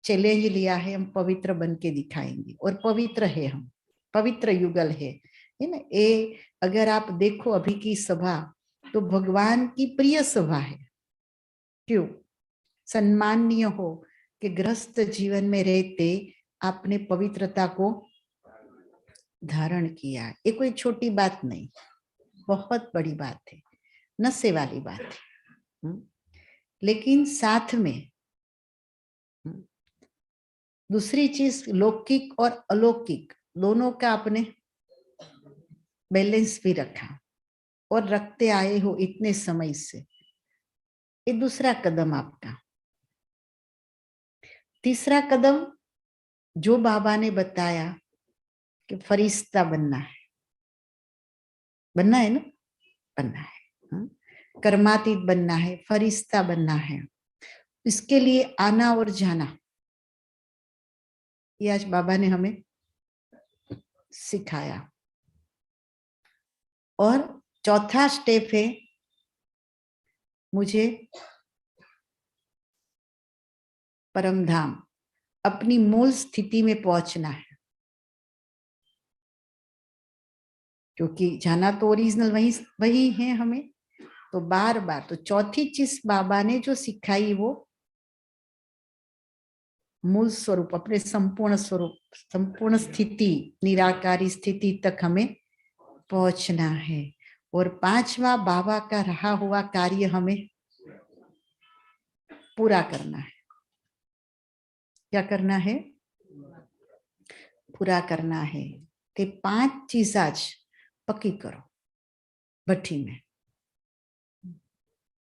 Challenge लिया है, हम पवित्र बन के दिखाएंगे। और पवित्र है, हम पवित्र युगल है ना। ये अगर आप देखो अभी की सभा तो भगवान की प्रिय सभा है। क्यों? सम्माननीय हो कि गृहस्थ जीवन में रहते आपने पवित्रता को धारण किया। ये कोई छोटी बात नहीं, बहुत बड़ी बात है, नशे वाली बात है। लेकिन साथ में दूसरी चीज, लौकिक और अलौकिक दोनों का आपने बैलेंस भी रखा और रखते आए हो इतने समय से। ये दूसरा कदम आपका। तीसरा कदम जो बाबा ने बताया कि फरिश्ता बनना है, बनना है ना, बनना है, कर्मातीत बनना है, फरिश्ता बनना है। इसके लिए आना और जाना, ये आज बाबा ने हमें सिखाया। और चौथा स्टेप है मुझे परम धाम, अपनी मूल स्थिति में पहुंचना है। क्योंकि जाना तो ओरिजिनल वही है हमें, तो बार बार। तो चौथी चीज बाबा ने जो सिखाई वो मूल स्वरूप, अपने संपूर्ण स्वरूप, संपूर्ण स्थिति, निराकारी स्थिति तक हमें पहुंचना है। और पांचवा बाबा का रहा हुआ कार्य हमें पूरा करना है। क्या करना है? पूरा करना है। ते 5 चीज आज पक्की करो भट्टी में,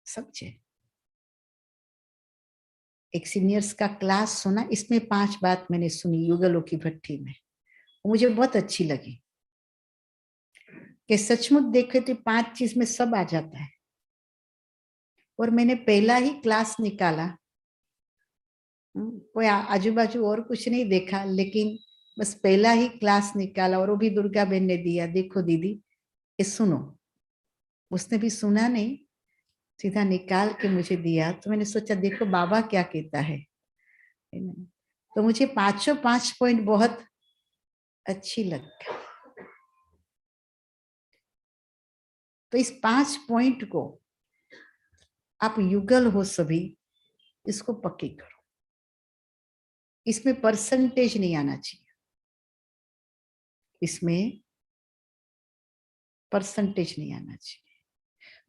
समझे? एक सीनियर्स का क्लास सुना, इसमें 5 बात मैंने सुनी युगलों की भट्टी में, मुझे बहुत अच्छी लगी कि सचमुच देखे तो 5 चीज में सब आ जाता है। और मैंने पहला ही क्लास निकाला, कोई आजू बाजू और कुछ नहीं देखा, लेकिन बस पहला ही क्लास निकाला और वो भी दुर्गा बहन ने दिया। देखो दीदी ये सुनो। उसने भी सुना नहीं, सीधा निकाल के मुझे दिया। तो मैंने सोचा देखो बाबा क्या कहता है। तो मुझे 5 पॉइंट बहुत अच्छी लगी। तो इस 5 पॉइंट को आप युगल हो सभी, इसको पक्की करो। इसमें परसेंटेज नहीं आना चाहिए, इसमें परसेंटेज नहीं आना चाहिए।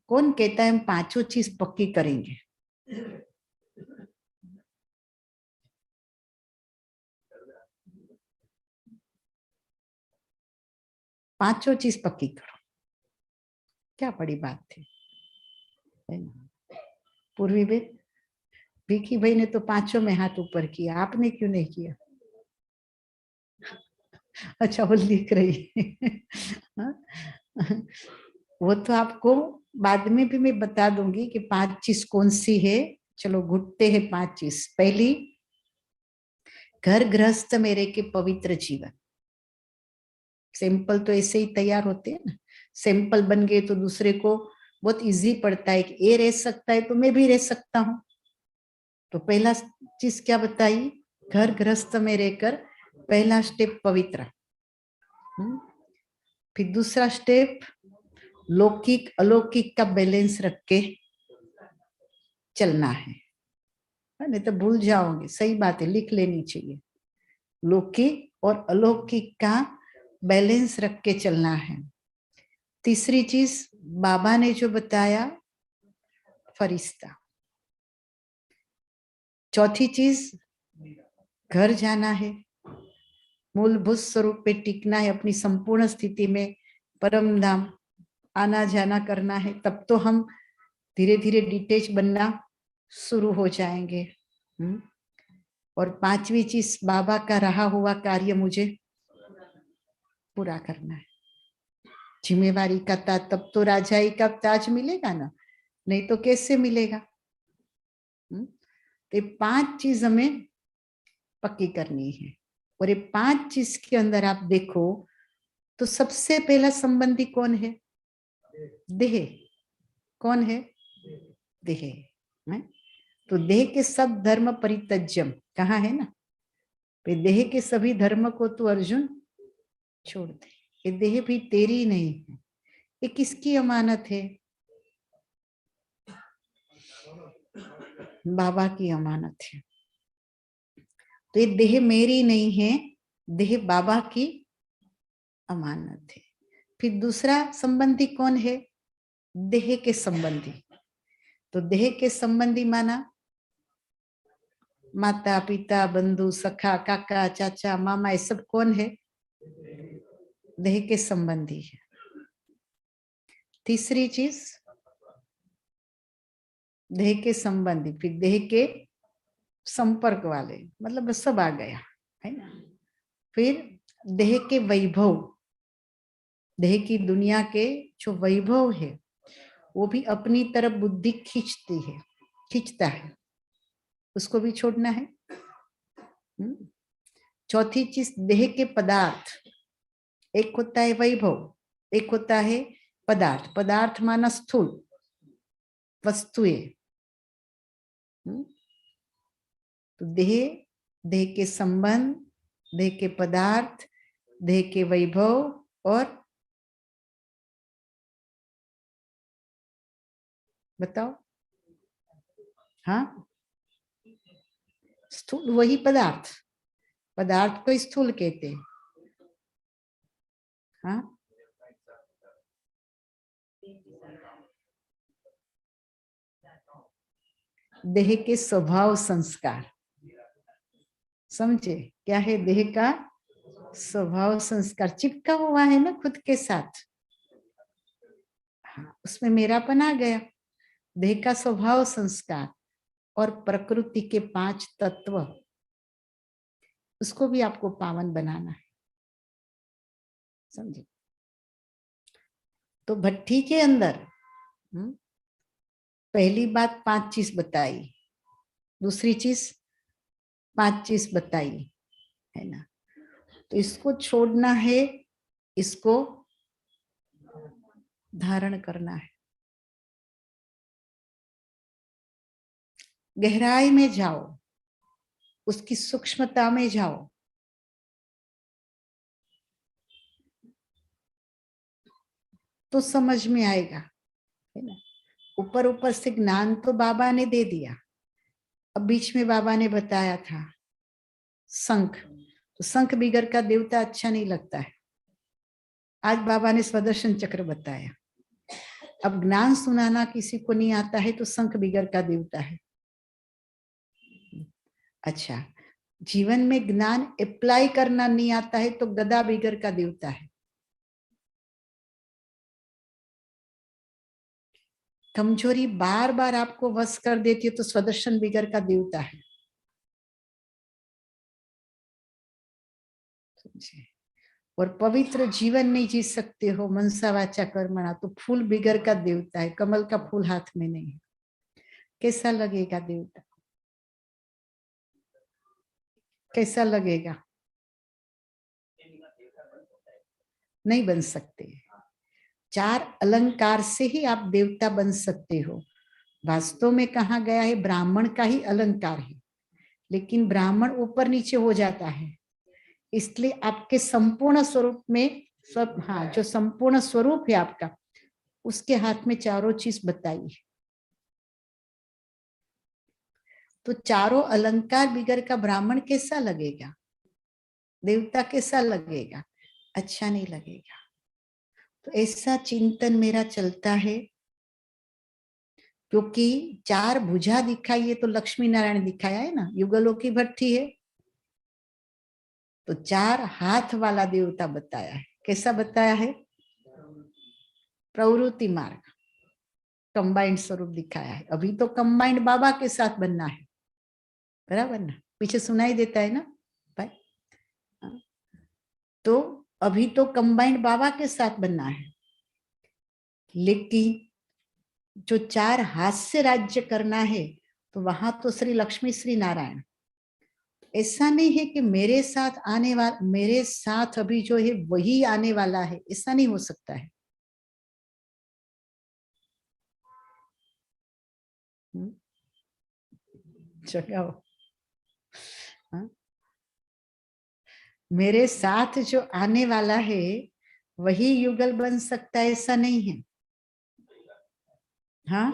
कौन कहता है हम 5 चीज पक्की करेंगे? पांचों चीज पक्की करो, क्या बड़ी बात थी, है ना? पूर्वी बेन, विकी भाई ने तो 5 में हाथ ऊपर किया, आपने क्यों नहीं किया? अच्छा वो लिख रही है। वो तो आपको बाद में भी मैं बता दूंगी कि 5 चीज कौन सी है। चलो घुटते हैं 5 चीज। पहली, घर गृहस्थ मेरे के पवित्र जीवन। सैंपल तो ऐसे ही तैयार होते हैं ना, सैंपल बन गए तो दूसरे को बहुत इजी पड़ता है कि ये रह सकता है तो मैं भी रह सकता हूं। तो पहला चीज क्या बताई? घर गृहस्थ में रहकर पहला स्टेप पवित्र। फिर दूसरा स्टेप लौकिक अलौकिक का बैलेंस रख के चलना है, नहीं तो भूल जाओगे। सही बात है, लिख लेनी चाहिए। लौकिक और अलौकिक का बैलेंस रख के चलना है। तीसरी चीज बाबा ने जो बताया, फरिश्ता। चौथी चीज घर जाना है, मूलभूत स्वरूप पे टिकना है, अपनी संपूर्ण स्थिति में परम धाम आना जाना करना है। तब तो हम धीरे धीरे डिटेच बनना शुरू हो जाएंगे। और 5वीं चीज बाबा का रहा हुआ कार्य मुझे पूरा करना है। जिम्मेवारी का ताज, तब तो राजाई का ताज मिलेगा ना, नहीं तो कैसे मिलेगा? तो 5 चीज हमें पक्की करनी है। और ये 5 चीज के अंदर आप देखो तो सबसे पहला संबंधी कौन है? देह। कौन है? देह। तो देह के सब धर्म परित्यज्यम, कहाँ है ना, पे देह के सभी धर्म को तू अर्जुन छोड़ दे, ये देह भी तेरी नहीं है, ये किसकी अमानत है? बाबा की अमानत है। तो ये देह मेरी नहीं है, देह बाबा की अमानत है। फिर दूसरा संबंधी कौन है? देह के संबंधी। तो देह के संबंधी माना माता पिता बंधु सखा काका चाचा मामा, ये सब कौन है? देह के संबंधी है। तीसरी चीज देह के संबंधी, फिर देह के संपर्क वाले, मतलब सब आ गया है ना। फिर देह के वैभव, देह की दुनिया के जो वैभव है वो भी अपनी तरफ बुद्धि खींचती है, खींचता है, उसको भी छोड़ना है। चौथी चीज देह के पदार्थ, एक होता है वैभव, एक होता है पदार्थ। पदार्थ माना स्थूल वस्तुएं। तो देह, देह के संबंध, देह के पदार्थ, देह के वैभव और बताओ। हाँ, स्थूल वही पदार्थ, पदार्थ को स्थूल कहते हैं। हाँ, देह के स्वभाव संस्कार, समझे क्या है? देह का स्वभाव संस्कार चिपका हुआ है ना खुद के साथ। हाँ, उसमें मेरापन आ गया। देह का स्वभाव संस्कार और प्रकृति के 5 तत्व, उसको भी आपको पावन बनाना है, समझे? तो भट्ठी के अंदर पहली बात 5 चीज बताई, दूसरी चीज 5 चीज बताई, है ना। तो इसको छोड़ना है, इसको धारण करना है। गहराई में जाओ, उसकी सूक्ष्मता में जाओ। तो समझ में आएगा, है ना। ऊपर ऊपर से ज्ञान तो बाबा ने दे दिया। अब बीच में बाबा ने बताया था शंख, तो शंख बिगर का देवता अच्छा नहीं लगता है। आज बाबा ने स्वदर्शन चक्र बताया। अब ज्ञान सुनाना किसी को नहीं आता है तो शंख बिगर का देवता है। अच्छा, जीवन में ज्ञान अप्लाई करना नहीं आता है तो गदा बिगर का देवता है। कमजोरी बार बार आपको वश कर देती है तो स्वदर्शन बिगर का देवता है। और पवित्र जीवन नहीं जी सकते हो मनसा वाचा कर्मणा, तो फूल बिगर का देवता है, कमल का फूल हाथ में नहीं है। कैसा लगेगा देवता? कैसा लगेगा? नहीं बन सकते। 4 अलंकार से ही आप देवता बन सकते हो। वास्तव में कहा गया है ब्राह्मण का ही अलंकार है, लेकिन ब्राह्मण ऊपर नीचे हो जाता है, इसलिए आपके संपूर्ण स्वरूप में सब, हाँ, जो संपूर्ण स्वरूप है आपका, उसके हाथ में चारों चीज बताई है। तो चारों अलंकार बिगर का ब्राह्मण कैसा लगेगा? देवता कैसा लगेगा? अच्छा नहीं लगेगा। तो ऐसा चिंतन मेरा चलता है, क्योंकि 4 भुजा दिखाई है तो लक्ष्मी नारायण दिखाया है ना, युगलों की भट्ठी है तो 4 हाथ वाला देवता बताया है। कैसा बताया है? प्रवृत्ति मार्ग, कंबाइंड स्वरूप दिखाया है। अभी तो कंबाइंड बाबा के साथ बनना है, बराबर ना? पीछे सुनाई देता है ना भाई? तो अभी तो कंबाइंड बाबा के साथ बनना है, लेकिन जो 4 हाथ से राज्य करना है तो वहां तो श्री लक्ष्मी श्री नारायण। ऐसा नहीं है कि मेरे साथ आने वाला, मेरे साथ अभी जो है वही आने वाला है, ऐसा नहीं हो सकता है। जगाओ। हाँ? मेरे साथ जो आने वाला है वही युगल बन सकता है, ऐसा नहीं है। हाँ,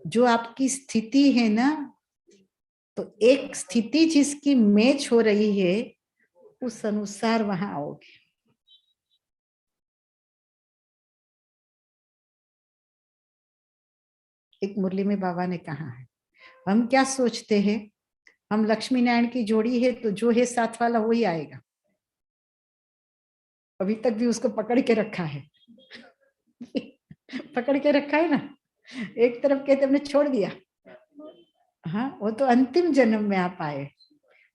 जो आपकी स्थिति है ना, तो एक स्थिति जिसकी मैच हो रही है उस अनुसार वहां आओगे। एक मुरली में बाबा ने कहा है, हम क्या सोचते हैं, हम लक्ष्मी नारायण की जोड़ी है तो जो है साथ वाला वही आएगा। अभी तक भी उसको पकड़ के रखा है। पकड़ के रखा है ना, एक तरफ कहते हमने छोड़ दिया। हाँ, वो तो अंतिम जन्म में आप आए,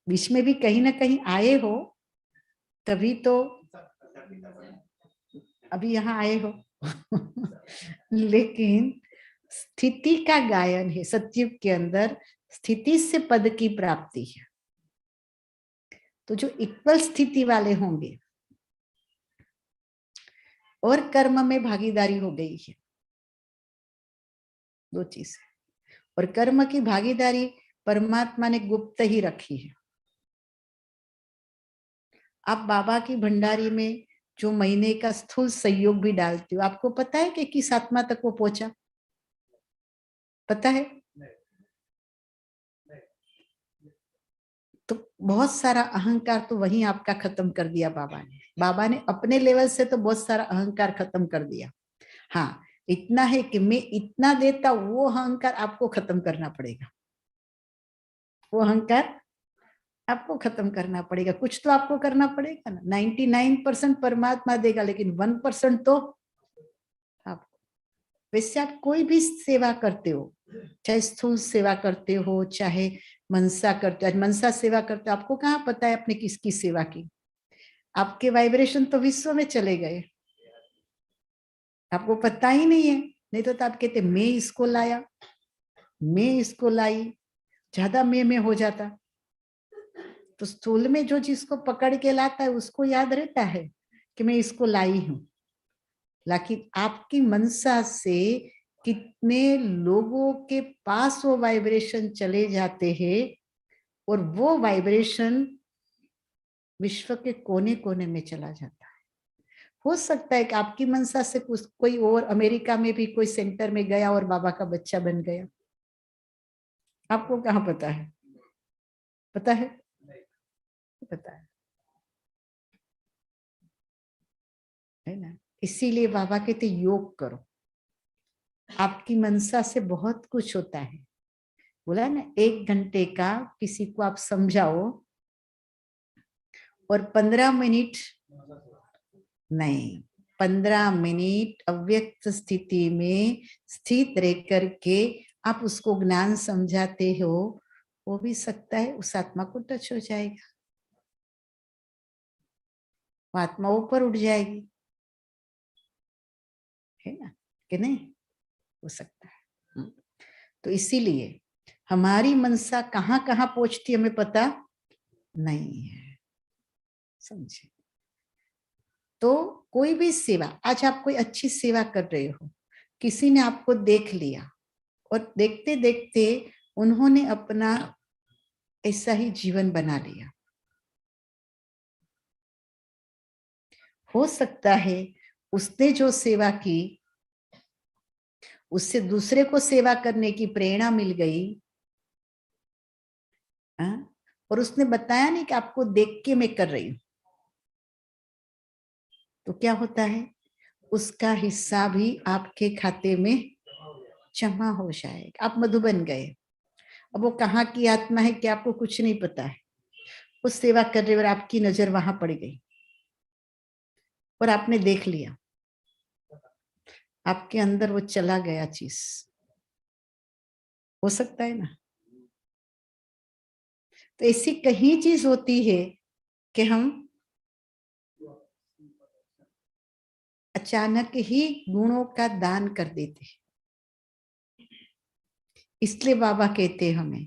बीच में भी कहीं ना कहीं आए हो, तभी तो अभी यहाँ आए हो। लेकिन स्थिति का गायन है, सतयुग के अंदर स्थिति से पद की प्राप्ति है। तो जो इक्वल स्थिति वाले होंगे और कर्म में भागीदारी हो गई है, दो चीज है। और कर्म की भागीदारी परमात्मा ने गुप्त ही रखी है। आप बाबा की भंडारी में जो महीने का स्थूल सहयोग भी डालते हो, आपको पता है कि किस आत्मा तक वो पहुंचा? पता है? तो बहुत सारा अहंकार तो वहीं आपका खत्म कर दिया बाबा ने। बाबा ने अपने लेवल से तो बहुत सारा अहंकार खत्म कर दिया। हाँ, इतना है कि मैं इतना देता, वो अहंकार आपको खत्म करना पड़ेगा। वो अहंकार आपको खत्म करना पड़ेगा। कुछ तो आपको करना पड़ेगा ना। 99% परमात्मा देगा, लेकिन 1% तो आप। वैसे आप कोई भी सेवा करते हो, चाहे स्थूल सेवा करते हो, चाहे मनसा करते हो। मनसा सेवा करते हो, आपको कहाँ पता है आपने किसकी सेवा की? आपके वाइब्रेशन तो विश्व में चले गए, आपको पता ही नहीं है। नहीं तो आप कहते मैं इसको लाया, मैं इसको लाई, ज्यादा मैं हो जाता। तो स्थूल में जो जिसको पकड़ के लाता है उसको याद रहता है कि मैं इसको लाई हूं। लेकिन आपकी मनसा से कितने लोगों के पास वो वाइब्रेशन चले जाते हैं, और वो वाइब्रेशन विश्व के कोने कोने में चला जाता है। हो सकता है कि आपकी मनसा से कुछ कोई और अमेरिका में भी कोई सेंटर में गया और बाबा का बच्चा बन गया। आपको कहाँ पता है? पता है? पता है ना? इसीलिए बाबा कहते योग करो। आपकी मनसा से बहुत कुछ होता है। बोला ना, 1 घंटे का किसी को आप समझाओ और 15 मिनट नहीं, 15 मिनट अव्यक्त स्थिति में स्थित रह करके आप उसको ज्ञान समझाते हो, वो भी सकता है उस आत्मा को टच हो जाएगा, वो आत्मा ऊपर उठ जाएगी, है ना? कि नहीं? हो सकता है। तो इसीलिए हमारी मनसा कहाँ कहाँ पहुंचती हमें पता नहीं है, समझे? तो कोई भी सेवा, आज आप कोई अच्छी सेवा कर रहे हो, किसी ने आपको देख लिया और देखते देखते उन्होंने अपना ऐसा ही जीवन बना लिया। हो सकता है उसने जो सेवा की उससे दूसरे को सेवा करने की प्रेरणा मिल गई। और उसने बताया नहीं कि आपको देख के मैं कर रही हूं। तो क्या होता है, उसका हिस्सा भी आपके खाते में जमा हो जाएगा। आप मधु बन गए। अब वो कहाँ की आत्मा है क्या आपको कुछ नहीं पता है। उस सेवा कर रहे और आपकी नजर वहां पड़ गई और आपने देख लिया, आपके अंदर वो चला गया चीज। हो सकता है ना? तो ऐसी कहीं चीज होती है कि हम अचानक ही गुणों का दान कर देते हैं। इसलिए बाबा कहते हैं हमें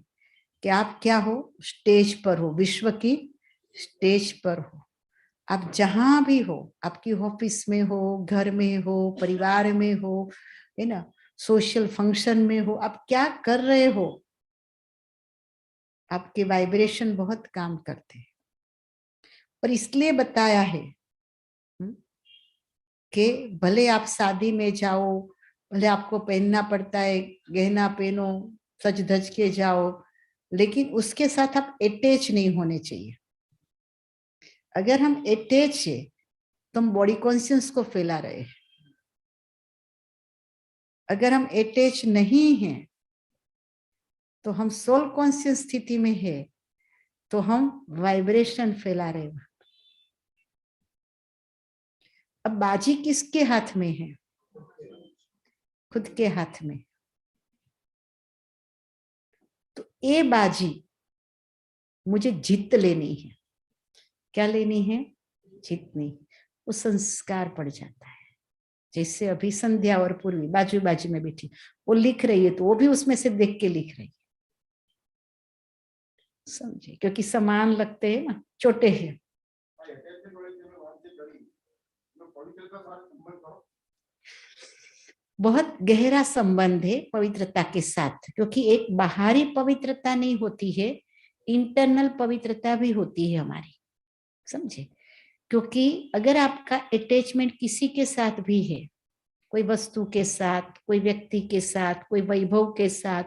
कि आप क्या हो, स्टेज पर हो, विश्व की स्टेज पर हो। आप जहां भी हो, आपकी ऑफिस में हो, घर में हो, परिवार में हो, है ना, सोशल फंक्शन में हो, आप क्या कर रहे हो, आपके वाइब्रेशन बहुत काम करते हैं। और इसलिए बताया है कि भले आप शादी में जाओ, भले आपको पहनना पड़ता है, गहना पहनो, सज धज के जाओ, लेकिन उसके साथ आप अटैच नहीं होने चाहिए। अगर हम अटैच है तो हम बॉडी कॉन्शियस को फैला रहे हैं। अगर हम अटैच नहीं हैं तो हम सोल कॉन्शियस स्थिति में है, तो हम वाइब्रेशन फैला रहे हैं। अब बाजी किसके हाथ में है? खुद के हाथ में। तो ये बाजी मुझे जीत लेनी है। क्या लेनी है? जीतनी। वो संस्कार पड़ जाता है। जैसे अभी संध्या और पूर्वी बाजू बाजू में बैठी, वो लिख रही है तो वो भी उसमें से देख के लिख रही है, समझे? क्योंकि समान लगते हैं ना, छोटे हैं। बहुत गहरा संबंध है पवित्रता के साथ, क्योंकि एक बाहरी पवित्रता नहीं होती है, इंटरनल पवित्रता भी होती है हमारी, समझे? क्योंकि अगर आपका अटैचमेंट किसी के साथ भी है, कोई वस्तु के साथ, कोई व्यक्ति के साथ, कोई वैभव के साथ,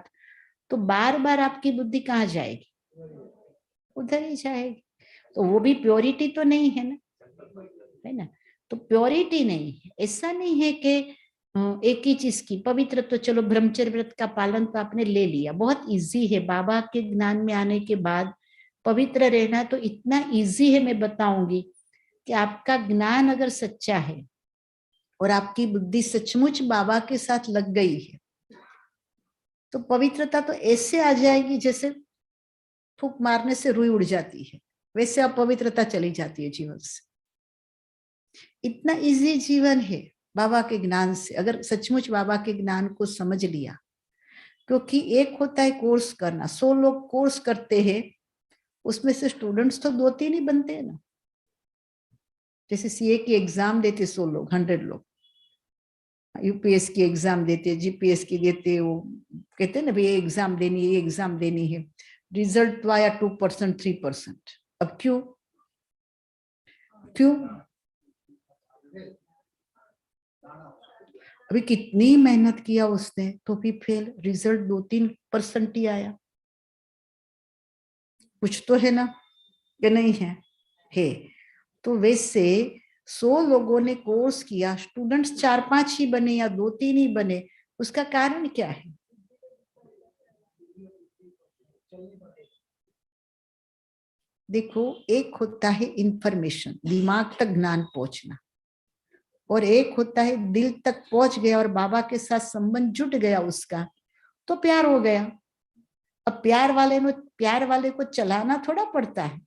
तो बार बार आपकी बुद्धि कहाँ जाएगी? उधर ही जाएगी। तो वो भी प्योरिटी तो नहीं है ना, है ना? तो प्योरिटी नहीं है। ऐसा नहीं है कि एक ही चीज की पवित्र, तो चलो ब्रह्मचर्य व्रत का पालन तो आपने ले लिया, बहुत इजी है। बाबा के ज्ञान में आने के बाद पवित्र रहना तो इतना इजी है, मैं बताऊंगी कि आपका ज्ञान अगर सच्चा है और आपकी बुद्धि सचमुच बाबा के साथ लग गई है, तो पवित्रता तो ऐसे आ जाएगी जैसे फूंक मारने से रुई उड़ जाती है, वैसे अपवित्रता चली जाती है जीवन से। इतना इजी जीवन है बाबा के ज्ञान से, अगर सचमुच बाबा के ज्ञान को समझ लिया। क्योंकि एक होता है कोर्स करना, 100 लोग कोर्स करते हैं, उसमें से स्टूडेंट्स तो 2-3 ही बनते हैं ना। जैसे सीए की एग्जाम देते 100 लोग, 100 लोग यूपीएस की एग्जाम देते, जीपीएस की देते, वो कहते हैं ना भाई ये एग्जाम देनी है, ये एग्जाम देनी है, रिजल्ट तो आया 2%, 3%। अब क्यों? क्यों? अभी कितनी मेहनत किया उसने, तो भी फेल, रिजल्ट 2-3% ही आया। कुछ तो है ना, कि नहीं है? है। तो वैसे 100 लोगों ने कोर्स किया, स्टूडेंट्स 4-5 ही बने या 2-3 ही बने, उसका कारण क्या है? देखो, एक होता है इंफॉर्मेशन, दिमाग तक ज्ञान पहुंचना, और एक होता है दिल तक पहुंच गया और बाबा के साथ संबंध जुट गया उसका, तो प्यार हो गया। अब प्यार वाले को चलाना थोड़ा पड़ता है।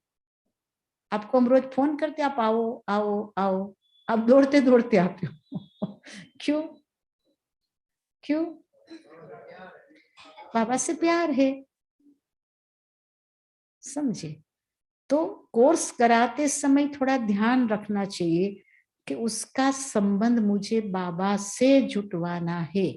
आपको हम रोज फोन करते, आप आओ आओ आओ, आप दौड़ते दौड़ते आते हो क्यों? क्यों? बाबा से प्यार है, समझे? तो कोर्स कराते समय थोड़ा ध्यान रखना चाहिए कि उसका संबंध मुझे बाबा से जुटवाना है,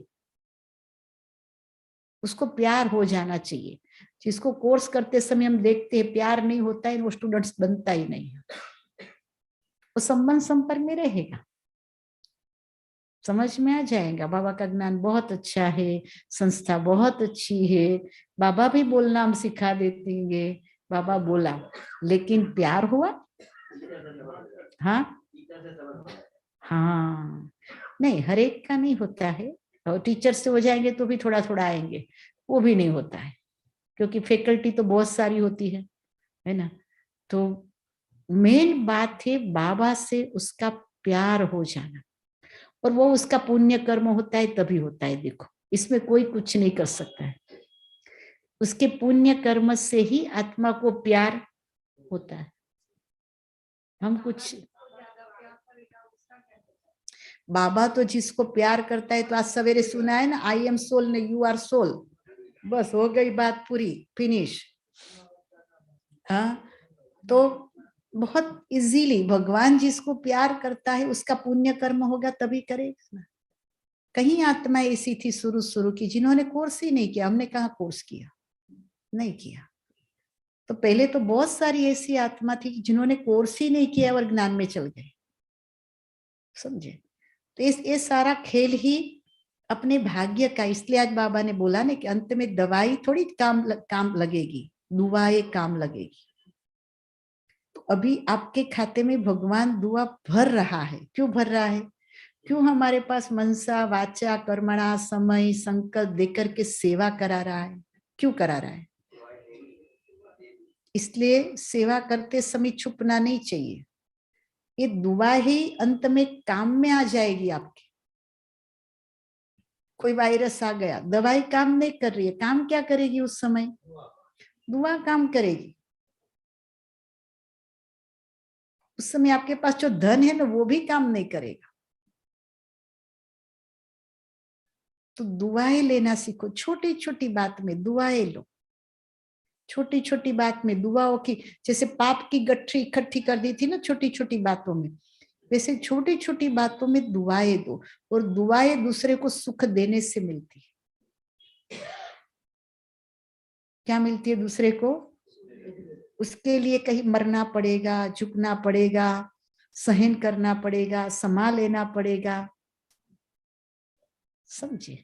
उसको प्यार हो जाना चाहिए। जिसको कोर्स करते समय हम देखते हैं प्यार नहीं होता है, वो स्टूडेंट्स बनता ही नहीं है, वो संबंध संपर्क में रहेगा। समझ में आ जाएगा। बाबा का ज्ञान बहुत अच्छा है, संस्था बहुत अच्छी है, बाबा भी बोलना हम सिखा देंगे, बाबा बोला, लेकिन प्यार हुआ? हाँ हाँ, नहीं हर एक का नहीं होता है, और टीचर से हो जाएंगे तो भी थोड़ा थोड़ा आएंगे, वो भी नहीं होता है, क्योंकि फैकल्टी तो बहुत सारी होती है ना। तो मेन बात है बाबा से उसका प्यार हो जाना, और वो उसका पुण्य कर्म होता है तभी होता है। देखो, इसमें कोई कुछ नहीं कर सकता है, उसके पुण्य कर्म से ही आत्मा को प्यार होता है। हम कुछ, बाबा तो जिसको प्यार करता है, तो आज सवेरे सुना है ना, आई एम सोल ने यू आर सोल, बस हो गई बात पूरी, फिनिश। हाँ, तो बहुत इजीली भगवान जिसको प्यार करता है उसका पुण्य कर्म होगा तभी करेगा ना। कहीं आत्मा ऐसी थी शुरू शुरू की जिन्होंने कोर्स ही नहीं किया। हमने कहा कोर्स किया, नहीं किया। तो पहले तो बहुत सारी ऐसी आत्मा थी जिन्होंने कोर्स ही नहीं किया और ज्ञान में चल गए, समझे। तो ये सारा खेल ही अपने भाग्य का। इसलिए आज बाबा ने बोला ना कि अंत में दवाई थोड़ी काम लगेगी, दुआएं काम लगेगी। तो अभी आपके खाते में भगवान दुआ भर रहा है। क्यों भर रहा है? क्यों हमारे पास मनसा वाचा कर्मणा समय संकल्प देकर के सेवा करा रहा है? क्यों करा रहा है? इसलिए सेवा करते समय छुपना नहीं चाहिए। ये दुआ ही अंत में काम में आ जाएगी आपके। कोई वायरस आ गया, दवाई काम नहीं कर रही है, काम क्या करेगी उस समय? दुआ काम करेगी। उस समय आपके पास जो धन है ना, वो भी काम नहीं करेगा। तो दुआएं लेना सीखो। छोटी छोटी बात में दुआएं लो। छोटी छोटी बात में दुआओं की, जैसे पाप की गठरी इकट्ठी कर दी थी ना छोटी छोटी बातों में, वैसे छोटी छोटी बातों में दुआएं दो। और दुआएं दूसरे को सुख देने से मिलती है। क्या मिलती है दूसरे को? उसके लिए कहीं मरना पड़ेगा, झुकना पड़ेगा, सहन करना पड़ेगा, समा लेना पड़ेगा, समझे।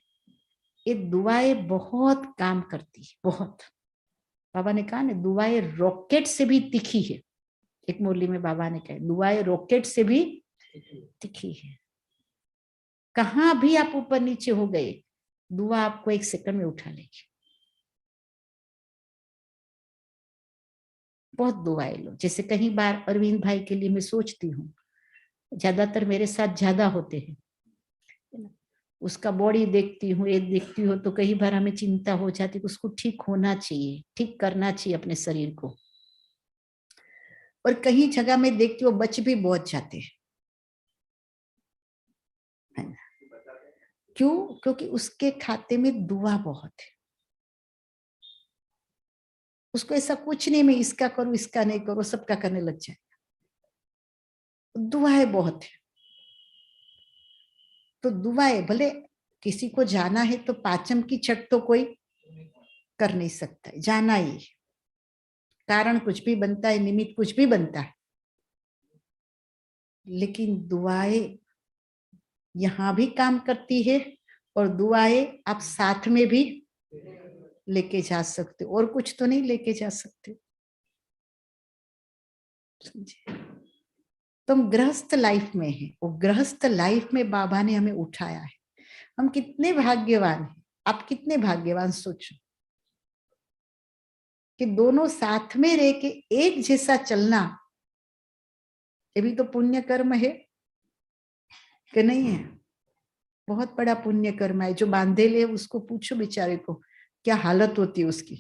ये दुआएं बहुत काम करती है, बहुत। बाबा ने कहा ना, दुआएं रॉकेट से भी तीखी है। एक मुरली में बाबा ने कहा दुआएं रॉकेट से भी तीखी है। कहां भी आप ऊपर नीचे हो गए, दुआ आपको 1 सेकंड में उठा लेगी। बहुत दुआएं लो। जैसे कई बार अरविंद भाई के लिए मैं सोचती हूँ, ज्यादातर मेरे साथ ज्यादा होते हैं, उसका बॉडी देखती हूँ, ये देखती हूँ, तो कई बार हमें चिंता हो जाती है। उसको ठीक होना चाहिए, ठीक करना चाहिए अपने शरीर को। और कहीं जगह में देखती हूँ बच भी बहुत जाते हैं, है ना? क्यों? क्योंकि उसके खाते में दुआ बहुत है। उसको ऐसा कुछ नहीं मैं इसका करूं इसका नहीं करूं, सबका करने लग जाए। दुआएं बहुत है। तो दुआएं भले किसी को जाना है तो पाचम की छठ तो कोई कर नहीं सकता है, जाना ही। कारण कुछ भी बनता है, निमित्त कुछ भी बनता है, लेकिन दुआएं यहां भी काम करती है। और दुआएं आप साथ में भी लेके जा सकते हो, और कुछ तो नहीं लेके जा सकते, समझे। तुम गृहस्थ लाइफ में है, वो गृहस्थ लाइफ में बाबा ने हमें उठाया है। हम कितने भाग्यवान हैं। आप कितने भाग्यवान सोचो कि दोनों साथ में रह के एक जैसा चलना, ये भी तो पुण्य कर्म है कि नहीं है? बहुत बड़ा पुण्य कर्म है। जो बांधे ले उसको पूछो बेचारे को क्या हालत होती है उसकी।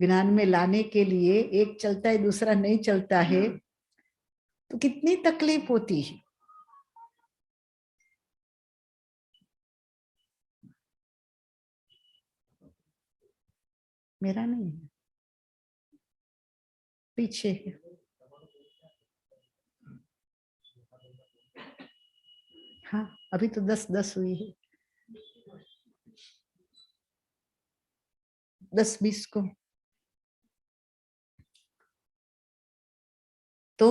ज्ञान में लाने के लिए एक चलता है दूसरा नहीं चलता है, तो कितनी तकलीफ होती है। मेरा नहीं है, पीछे है। हाँ, अभी तो 10-10 हुई है, 10-20 को। तो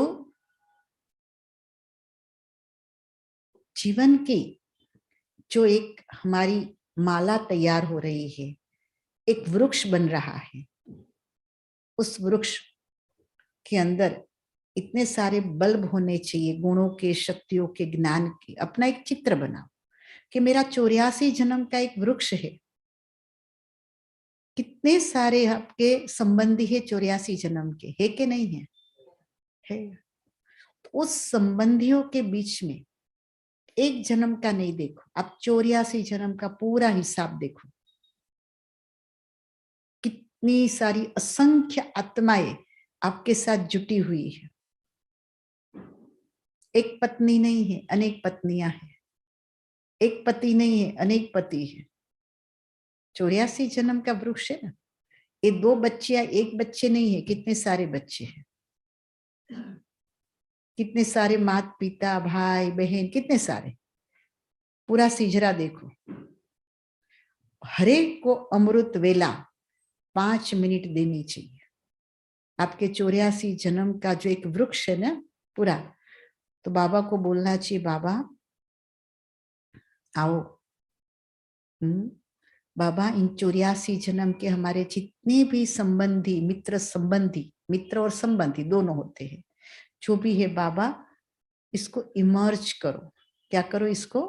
जीवन की जो एक हमारी माला तैयार हो रही है, एक वृक्ष बन रहा है। उस वृक्ष के अंदर इतने सारे बल्ब होने चाहिए, गुणों के, शक्तियों के, ज्ञान के। अपना एक चित्र बनाओ कि मेरा 84 जन्म का एक वृक्ष है। कितने सारे आपके संबंधी है 84 जन्म के, है कि नहीं है? है। तो उस संबंधियों के बीच में एक जन्म का नहीं देखो, आप 84 जन्म का पूरा हिसाब देखो। कितनी सारी असंख्य आत्माएं आपके साथ जुटी हुई है। एक पत्नी नहीं है, अनेक पत्नियां हैं। एक पति नहीं है, अनेक पति है। 84 जन्म का वृक्ष है ना। ये 2 बच्चे या एक बच्चे नहीं है, कितने सारे बच्चे हैं। कितने सारे माता पिता भाई बहन, कितने सारे। पूरा सिजरा देखो, हरेक को अमृत वेला 5 मिनट देनी चाहिए। आपके 84 जन्म का जो एक वृक्ष है ना पूरा, तो बाबा को बोलना चाहिए, बाबा आओ, बाबा इन 84 जन्म के हमारे जितने भी संबंधी, मित्र और संबंधी दोनों होते हैं, जो भी है बाबा इसको इमर्ज करो। क्या करो? इसको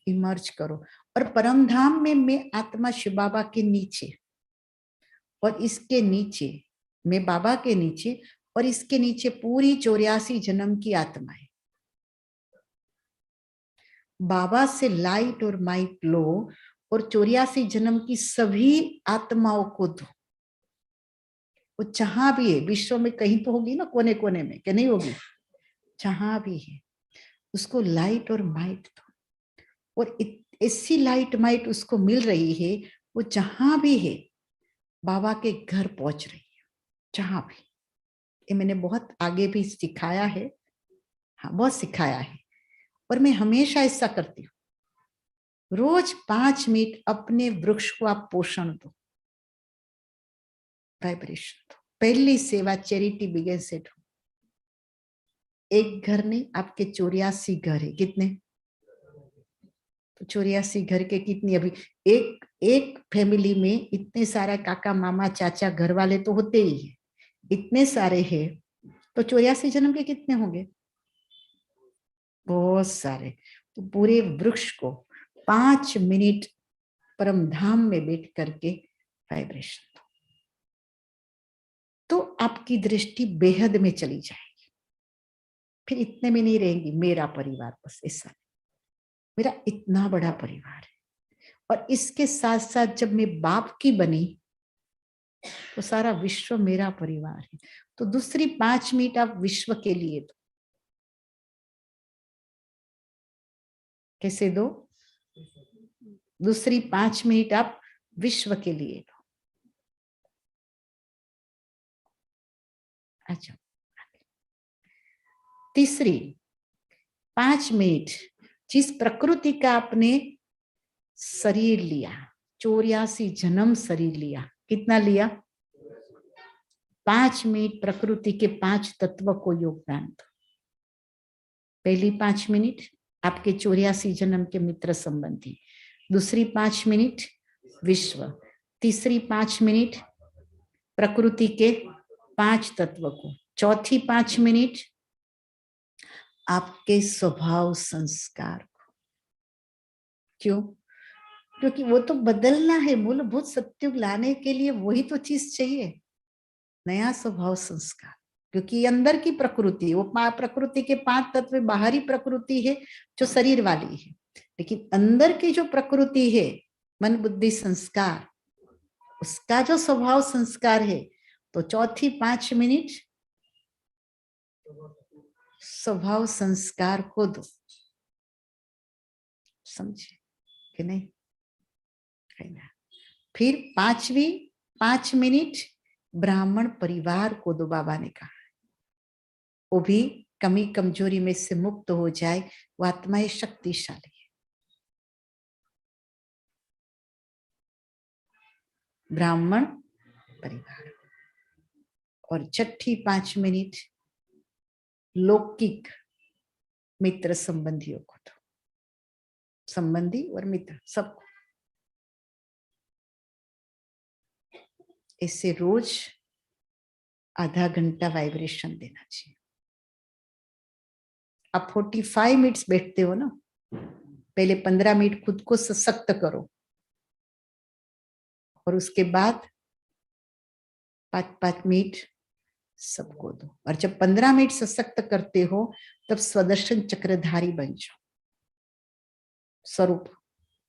इमर्ज करो। और परम धाम में मैं आत्मा शिव बाबा के नीचे, और इसके नीचे मैं बाबा के नीचे, और इसके नीचे पूरी 84 जन्म की आत्माएं। बाबा से लाइट और माइट लो और 84 जन्म की सभी आत्माओं को दो। वो जहां भी है विश्व में, कहीं तो होगी ना कोने कोने में, क्या नहीं होगी? जहां भी है उसको लाइट और माइट दो। और ऐसी लाइट माइट उसको मिल रही है, वो जहां भी है बाबा के घर पहुंच रही है, जहां भी। ये मैंने बहुत आगे भी सिखाया है, हाँ बहुत सिखाया है। और मैं हमेशा ऐसा करती हूँ, रोज 5 मिनट अपने वृक्ष को आप पोषण दो, वाइब्रेशन दो। पहली सेवा चैरिटी बिगिंस एट होम। एक घर नहीं, आपके 84 घर है। कितने? तो 84 घर के कितनी, अभी एक फैमिली में इतने सारा काका मामा चाचा घर वाले तो होते ही है, इतने सारे हैं, तो 84 जन्म के कितने होंगे? बहुत सारे। तो पूरे वृक्ष को 5 मिनट परम धाम में बैठ करके वाइब्रेशन दो, तो आपकी दृष्टि बेहद में चली जाएगी। फिर इतने में नहीं रहेंगी, मेरा परिवार बस ऐसा, मेरा इतना बड़ा परिवार है। और इसके साथ साथ जब मैं बाप की बनी तो सारा विश्व मेरा परिवार है। तो दूसरी 5 मिनट आप विश्व के लिए दो। कैसे दो? दूसरी 5 मिनट आप विश्व के लिए दो। अच्छा, तीसरी 5 मिनट जिस प्रकृति का आपने शरीर लिया, 84 जन्म शरीर लिया, कितना लिया? 5 मिनट प्रकृति के 5 तत्व को योगदान दो। पहली 5 मिनट आपके 84 जन्म के मित्र संबंधी, दूसरी 5 मिनट विश्व, तीसरी 5 मिनट प्रकृति के 5 तत्व को, चौथी 5 मिनट आपके स्वभाव संस्कार को। क्यों? क्योंकि वो तो बदलना है, मूलभूत सत्युग लाने के लिए वही तो चीज चाहिए, नया स्वभाव संस्कार। क्योंकि अंदर की प्रकृति, वो प्रकृति के 5 तत्व बाहरी प्रकृति है जो शरीर वाली है, लेकिन अंदर की जो प्रकृति है मन बुद्धि संस्कार, उसका जो स्वभाव संस्कार है, तो चौथी 5 मिनट स्वभाव संस्कार को दो। समझे कि नहीं? फिर पांचवी 5 मिनट ब्राह्मण परिवार को दो। बाबा ने कहा वो भी कमी कमजोरी में से मुक्त हो जाए, वो आत्माएं शक्तिशाली है। ब्राह्मण परिवार। और छठी 5 मिनट लौकिक मित्र संबंधियों को दो, संबंधी और मित्र सबको। इससे रोज आधा घंटा वाइब्रेशन देना चाहिए। आप 45 मिनट्स बैठते हो ना, पहले 15 मिनट खुद को सशक्त करो और उसके बाद 5-5 मिनट सबको दो। और जब 15 मिनट सशक्त करते हो तब स्वदर्शन चक्रधारी बन जाओ स्वरूप।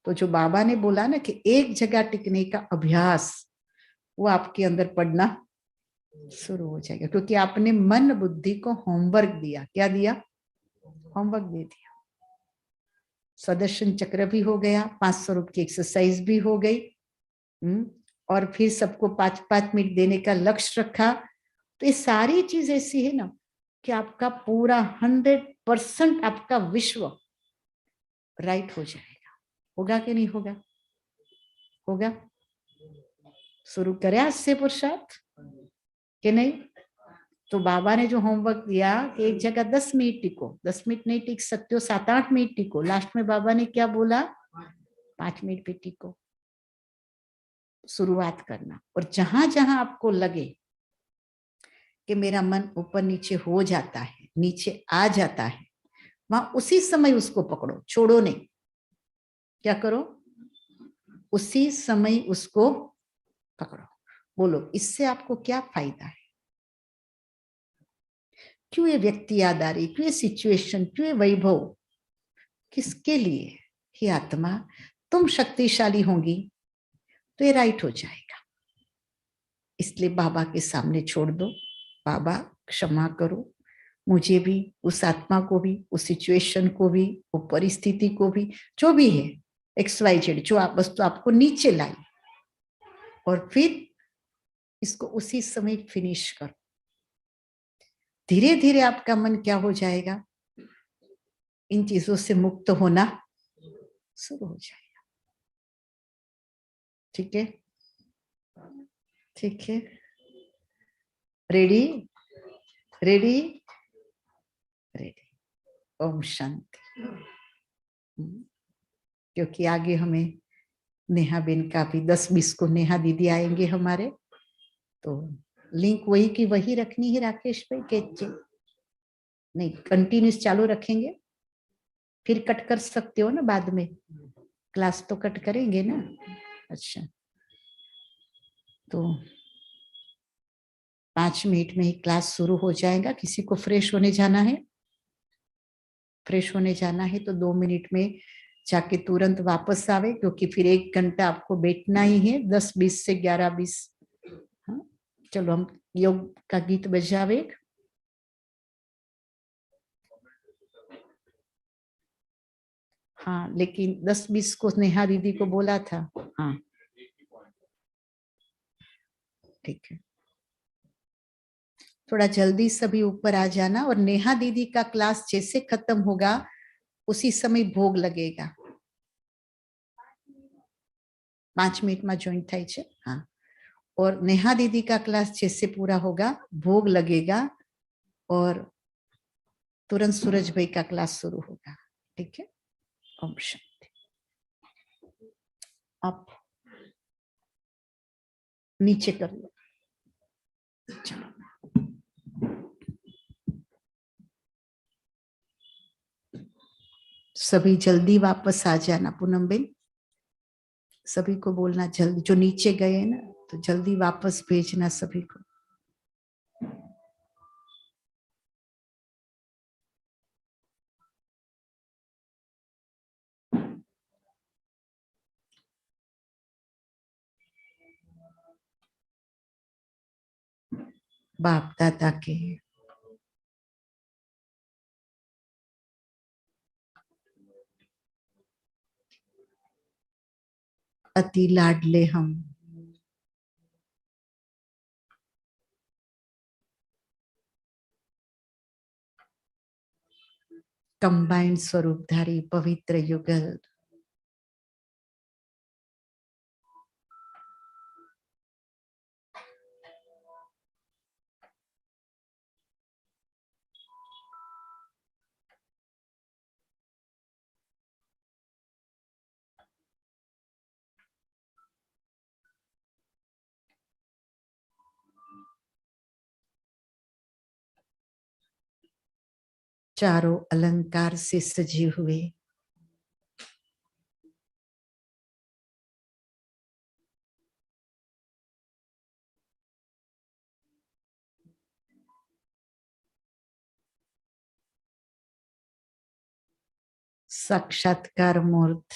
तो जो बाबा ने बोला ना कि एक जगह टिकने का अभ्यास, वो आपके अंदर पड़ना शुरू हो जाएगा, क्योंकि आपने मन बुद्धि को होमवर्क दिया। क्या दिया? होमवर्क दे दिया। स्वदर्शन चक्र भी हो गया, 5 स्वरूप की एक्सरसाइज भी हो गई, और फिर सबको 5-5 मिनट देने का लक्ष्य रखा। तो ये सारी चीज ऐसी है ना कि आपका पूरा 100% आपका विश्व राइट हो जाएगा। होगा कि नहीं होगा? होगा। शुरू करें आज से पुरुषार्थ कि नहीं? तो बाबा ने जो होमवर्क दिया कि एक जगह 10 मिनट टिको, 10 मिनट नहीं टिक सकते हो, 7-8 मिनट टिको। लास्ट में बाबा ने क्या बोला? 5 मिनट पे टिको। शुरुआत करना, और जहां जहां आपको लगे कि मेरा मन ऊपर नीचे हो जाता है, नीचे आ जाता है, वहां उसी समय उसको पकड़ो, छोड़ो नहीं। क्या करो? उसी समय उसको पकड़ो। बोलो, इससे आपको क्या फायदा है? क्यों ये व्यक्ति याद आ रही, क्यों ये सिचुएशन, क्यों ये वैभव, किसके लिए? ही आत्मा, तुम शक्तिशाली होंगी तो ये राइट हो जाएगा। इसलिए बाबा के सामने छोड़ दो, बाबा क्षमा करो, मुझे भी, उस आत्मा को भी, उस सिचुएशन को भी, वो परिस्थिति को भी, जो भी है XYZ, जो आप वस्तु आपको नीचे लाई, और फिर इसको उसी समय फिनिश करो। धीरे धीरे आपका मन क्या हो जाएगा? इन चीजों से मुक्त होना शुरू हो जाएगा। ठीक है? ठीक है, ready? Ready? Ready. Om Shanti. क्योंकि आगे हमें नेहा बेन का भी 10-20 को नेहा दीदी आएंगे हमारे, तो लिंक वही की वही रखनी है राकेश भाई के? नहीं, कंटिन्यूस चालू रखेंगे, फिर कट कर सकते हो ना बाद में, क्लास तो कट करेंगे ना। अच्छा, तो 5 मिनट में ही क्लास शुरू हो जाएगा। किसी को फ्रेश होने जाना है? फ्रेश होने जाना है तो 2 मिनट में जाके तुरंत वापस आवे, क्योंकि फिर 1 घंटा आपको बैठना ही है, 10:20 से 11:20। हाँ, चलो हम योग का गीत बजावे। हाँ, लेकिन 10:20 को नेहा दीदी को बोला था। हाँ ठीक है, थोड़ा जल्दी सभी ऊपर आ जाना। और नेहा दीदी का क्लास जैसे खत्म होगा उसी समय भोग लगेगा। 5 मिनट में ज्वाइन થાય છે। हाँ, और नेहा दीदी का क्लास जैसे पूरा होगा भोग लगेगा, और तुरंत सूरज भाई का क्लास शुरू होगा। ठीक है? ओम शांति। आप नीचे कर लो। चलो, सभी जल्दी वापस आ जाना। पूनम बेन, सभी को बोलना जल्दी, जो नीचे गए ना तो जल्दी वापस भेजना सभी को। बाप दादा के अति लाडले हम, कंबाइंड स्वरूपधारी पवित्र युगल, चारों अलंकार से सजे हुए, साक्षात्कार मूर्त,